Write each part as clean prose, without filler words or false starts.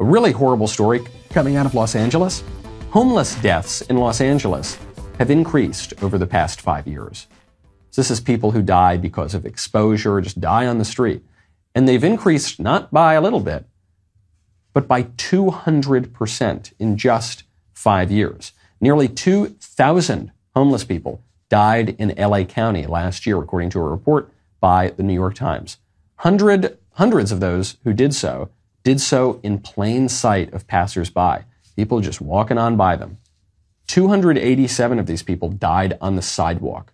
A really horrible story coming out of Los Angeles. Homeless deaths in Los Angeles have increased over the past 5 years. So this is people who die because of exposure, just die on the street. And they've increased not by a little bit, but by 200% in just 5 years. Nearly 2,000 homeless people died in LA County last year, according to a report by the New York Times. Hundreds of those who did so in plain sight of passersby, people just walking on by them. 287 of these people died on the sidewalk.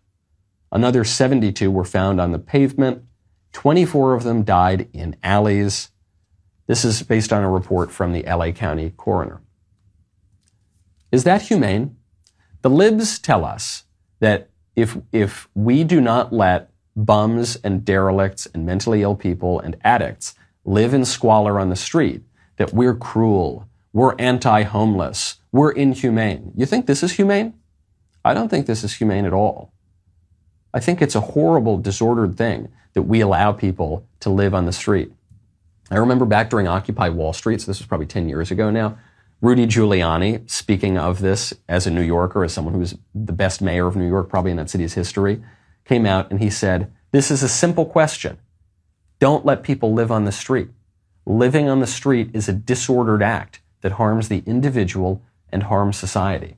Another 72 were found on the pavement. 24 of them died in alleys. This is based on a report from the LA County coroner. Is that humane? The libs tell us that if we do not let bums and derelicts and mentally ill people and addicts live in squalor on the street, that we're cruel, we're anti-homeless, we're inhumane. You think this is humane? I don't think this is humane at all. I think it's a horrible, disordered thing that we allow people to live on the street. I remember back during Occupy Wall Street, so this was probably 10 years ago now, Rudy Giuliani, speaking of this as a New Yorker, as someone who was the best mayor of New York probably in that city's history, came out and he said, this is a simple question. Don't let people live on the street. Living on the street is a disordered act that harms the individual and harms society.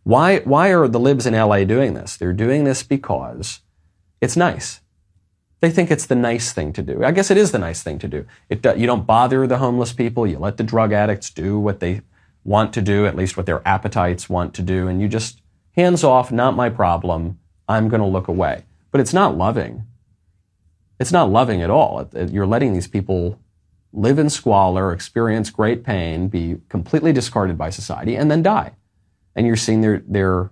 Why are the libs in LA doing this? They're doing this because it's nice. They think it's the nice thing to do. I guess it is the nice thing to do. You don't bother the homeless people. You let the drug addicts do what they want to do, at least what their appetites want to do, and you just, hands off, not my problem, I'm going to look away. But it's not loving. It's not loving at all. You're letting these people live in squalor, experience great pain, be completely discarded by society, and then die. And you're seeing their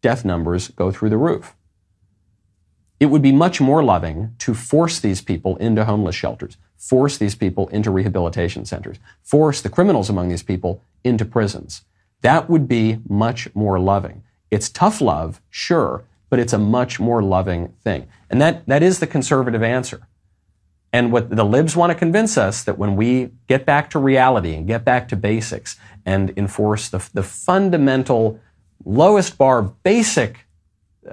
death numbers go through the roof. It would be much more loving to force these people into homeless shelters, force these people into rehabilitation centers, force the criminals among these people into prisons. That would be much more loving. It's tough love, sure, but it's a much more loving thing. And that is the conservative answer. And what the libs want to convince us, that when we get back to reality and get back to basics and enforce the fundamental, lowest bar, basic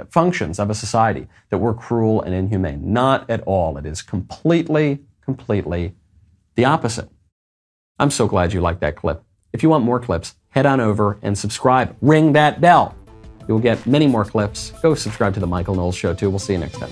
functions of a society, that we're cruel and inhumane. Not at all. It is completely the opposite. I'm so glad you liked that clip. If you want more clips, head on over and subscribe. Ring that bell. You'll get many more clips. Go subscribe to The Michael Knowles Show, too. We'll see you next time.